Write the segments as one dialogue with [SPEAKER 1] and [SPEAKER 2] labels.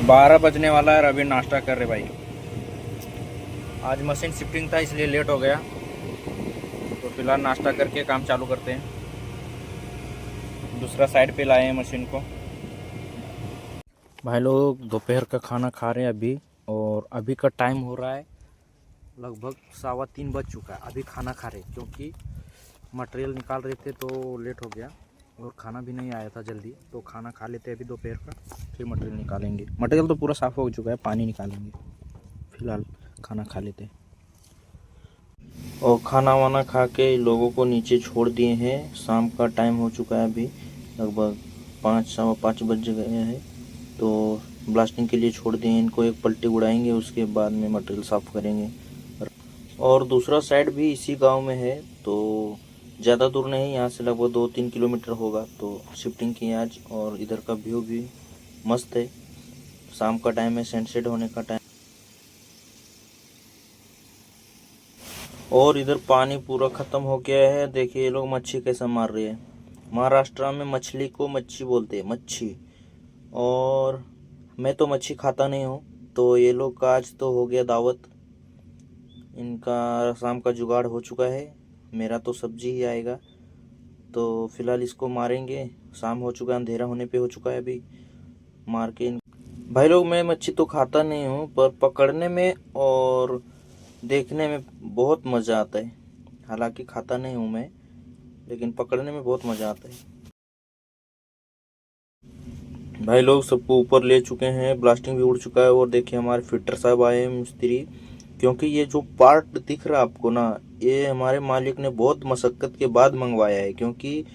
[SPEAKER 1] 12 बजने वाला है और अभी नाश्ता कर रहे भाई। आज मशीन शिफ्टिंग था इसलिए लेट हो गया, तो फिलहाल नाश्ता करके काम चालू करते हैं। दूसरा साइड पे लाए हैं मशीन को। भाई लोग दोपहर का खाना खा रहे हैं अभी, और अभी का टाइम हो रहा है लगभग 3:15 बज चुका है। अभी खाना खा रहे हैं क्योंकि मटेरियल निकाल रहे थे तो लेट हो गया, और खाना भी नहीं आया था जल्दी, तो खाना खा लेते हैं अभी दोपहर का, फिर मटेरियल निकालेंगे। मटेरियल तो पूरा साफ़ हो चुका है, पानी निकालेंगे। फिलहाल खाना खा लेते हैं। और खाना वाना खा के लोगों को नीचे छोड़ दिए हैं। शाम का टाइम हो चुका है, अभी लगभग 5 बज गए हैं, तो ब्लास्टिंग के लिए छोड़ दिए। इनको एक पलटी उड़ाएंगे, उसके बाद में मटेरियल साफ़ करेंगे। और दूसरा साइड भी इसी गांव में है, तो ज़्यादा दूर नहीं, यहाँ से लगभग 2-3 किलोमीटर होगा। तो शिफ्टिंग की आज, और इधर का व्यू भी मस्त है। शाम का टाइम है, सनसेट होने का टाइम, और इधर पानी पूरा ख़त्म हो गया है। देखिए ये लोग मच्छी कैसे मार रहे हैं। महाराष्ट्र में मछली को मच्छी बोलते हैं, मच्छी। और मैं तो मच्छी खाता नहीं हूँ, तो ये लोग का आज तो हो गया दावत। इनका शाम का जुगाड़ हो चुका है, मेरा तो सब्जी ही आएगा। तो फिलहाल इसको मारेंगे। शाम हो चुका है, अंधेरा होने पे हो चुका है अभी। मार के भाई लोग, मैं मच्छी तो खाता नहीं हूँ, पर पकड़ने में और देखने में बहुत मज़ा आता है। हालांकि खाता नहीं हूँ मैं, लेकिन पकड़ने में बहुत मज़ा आता है। भाई लोग सबको ऊपर ले चुके हैं, ब्लास्टिंग भी उड़ चुका है। और देखिए हमारे फिटर साहब आए हैं, मिस्त्री। क्योंकि ये जो पार्ट दिख रहा है आपको ना, ये हमारे मालिक ने बहुत मशक्क़त के बाद मंगवाया है, क्योंकि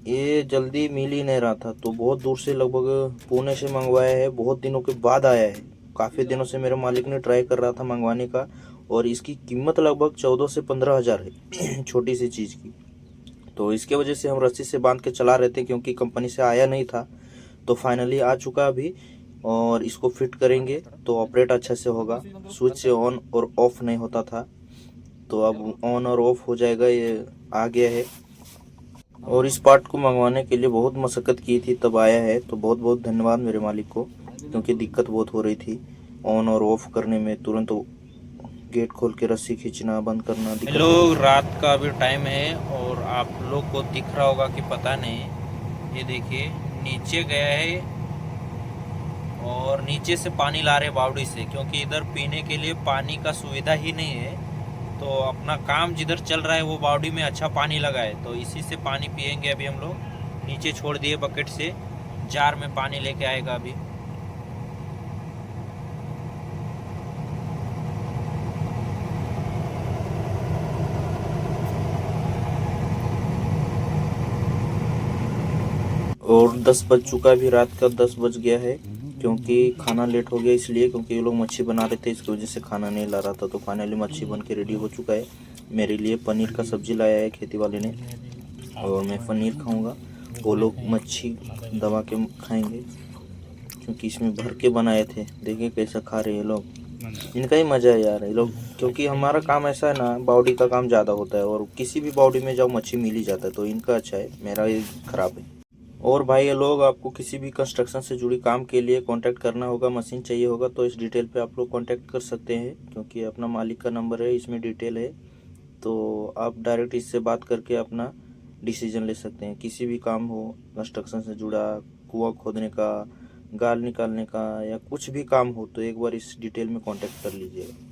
[SPEAKER 1] ये जल्दी मिल ही नहीं रहा था। तो बहुत दूर से, लगभग पुणे से मंगवाया है, बहुत दिनों के बाद आया है। काफ़ी दिनों से मेरे मालिक ने ट्राई कर रहा था मंगवाने का, और इसकी कीमत लगभग 14 से 15 हज़ार है छोटी सी चीज़ की। तो इसके वजह से हम रस्सी से बांध के चला रहे थे, क्योंकि कंपनी से आया नहीं था। तो फाइनली आ चुका अभी, और इसको फिट करेंगे तो ऑपरेट अच्छा से होगा। स्विच से ऑन और ऑफ नहीं होता था, तो अब ऑन और ऑफ हो जाएगा, ये आ गया है। और इस पार्ट को मंगवाने के लिए बहुत मशक्क़त की थी, तब आया है। तो बहुत बहुत धन्यवाद मेरे मालिक को, क्योंकि दिक्कत बहुत हो रही थी ऑन और ऑफ करने में। तुरंत गेट खोल के रस्सी खींचना, बंद करना दिक्कत। लोग रात का अभी टाइम है, और आप लोग को दिख रहा होगा कि पता नहीं, ये देखिए नीचे गया है, और नीचे से पानी ला रहे बावड़ी से, क्योंकि इधर पीने के लिए पानी का सुविधा ही नहीं है। तो अपना काम जिधर चल रहा है वो बावड़ी में अच्छा पानी लगा है, तो इसी से पानी पियेंगे अभी हम लोग। नीचे छोड़ दिए बकेट से, जार में पानी लेके आएगा अभी। और 10 बज चुका, भी रात का 10 बज गया है, क्योंकि खाना लेट हो गया इसलिए, क्योंकि ये लोग मच्छी बना रहे थे, इसकी वजह से खाना नहीं ला रहा था। तो फाइनली मच्छी बन के रेडी हो चुका है। मेरे लिए पनीर का सब्जी लाया है खेती वाले ने, और मैं पनीर खाऊंगा। वो लोग मच्छी दबा के खाएंगे, क्योंकि इसमें भर के बनाए थे। देखिए कैसा खा रहे हैं लोग, इनका ही मज़ा है यार ये लोग। क्योंकि हमारा काम ऐसा है ना, बावड़ी का काम ज़्यादा होता है, और किसी भी बावड़ी में जाओ मच्छी मिल ही जाता है। तो इनका अच्छा है, मेरा ये ख़राब है। और भाई ये लोग, आपको किसी भी कंस्ट्रक्शन से जुड़ी काम के लिए कांटेक्ट करना होगा, मशीन चाहिए होगा, तो इस डिटेल पे आप लोग कांटेक्ट कर सकते हैं, क्योंकि अपना मालिक का नंबर है, इसमें डिटेल है। तो आप डायरेक्ट इससे बात करके अपना डिसीजन ले सकते हैं। किसी भी काम हो कंस्ट्रक्शन से जुड़ा, कुआं खोदने का, गाल निकालने का, या कुछ भी काम हो, तो एक बार इस डिटेल में कांटेक्ट कर लीजिएगा।